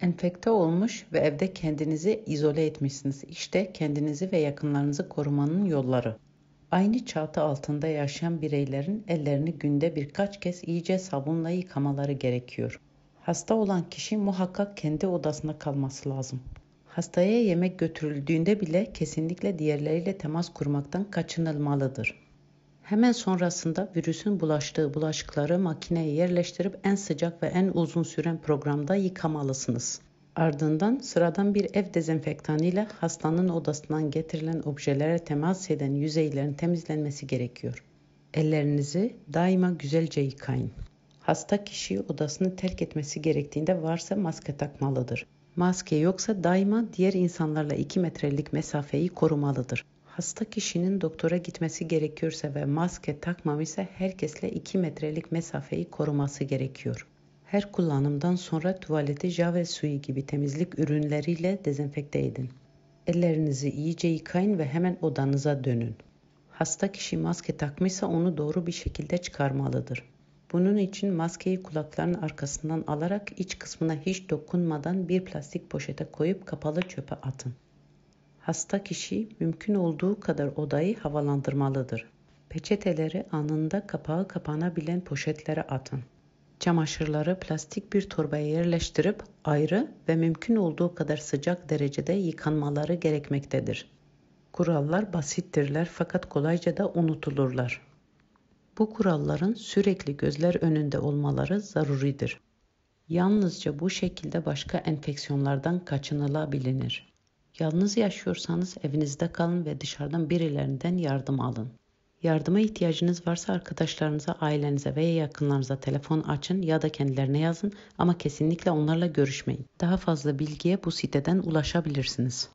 Enfekte olmuş ve evde kendinizi izole etmişsiniz. İşte kendinizi ve yakınlarınızı korumanın yolları. Aynı çatı altında yaşayan bireylerin ellerini günde birkaç kez iyice sabunla yıkamaları gerekiyor. Hasta olan kişi muhakkak kendi odasında kalması lazım. Hastaya yemek götürüldüğünde bile kesinlikle diğerleriyle temas kurmaktan kaçınılmalıdır. Hemen sonrasında virüsün bulaştığı bulaşıkları makineye yerleştirip en sıcak ve en uzun süren programda yıkamalısınız. Ardından sıradan bir ev dezenfektanı ile hastanın odasından getirilen objelere temas eden yüzeylerin temizlenmesi gerekiyor. Ellerinizi daima güzelce yıkayın. Hasta kişi odasını terk etmesi gerektiğinde varsa maske takmalıdır. Maske yoksa daima diğer insanlarla 2 metrelik mesafeyi korumalıdır. Hasta kişinin doktora gitmesi gerekiyorsa ve maske takmamışsa herkesle 2 metrelik mesafeyi koruması gerekiyor. Her kullanımdan sonra tuvaleti Jave suyu gibi temizlik ürünleriyle dezenfekte edin. Ellerinizi iyice yıkayın ve hemen odanıza dönün. Hasta kişi maske takmışsa onu doğru bir şekilde çıkarmalıdır. Bunun için maskeyi kulakların arkasından alarak iç kısmına hiç dokunmadan bir plastik poşete koyup kapalı çöpe atın. Hasta kişi mümkün olduğu kadar odayı havalandırmalıdır. Peçeteleri anında kapağı kapanabilen poşetlere atın. Çamaşırları plastik bir torbaya yerleştirip ayrı ve mümkün olduğu kadar sıcak derecede yıkanmaları gerekmektedir. Kurallar basittirler fakat kolayca da unutulurlar. Bu kuralların sürekli gözler önünde olmaları zaruridir. Yalnızca bu şekilde başka enfeksiyonlardan kaçınılabilir. Yalnız yaşıyorsanız evinizde kalın ve dışarıdan birilerinden yardım alın. Yardıma ihtiyacınız varsa arkadaşlarınıza, ailenize veya yakınlarınıza telefon açın ya da kendilerine yazın ama kesinlikle onlarla görüşmeyin. Daha fazla bilgiye bu siteden ulaşabilirsiniz.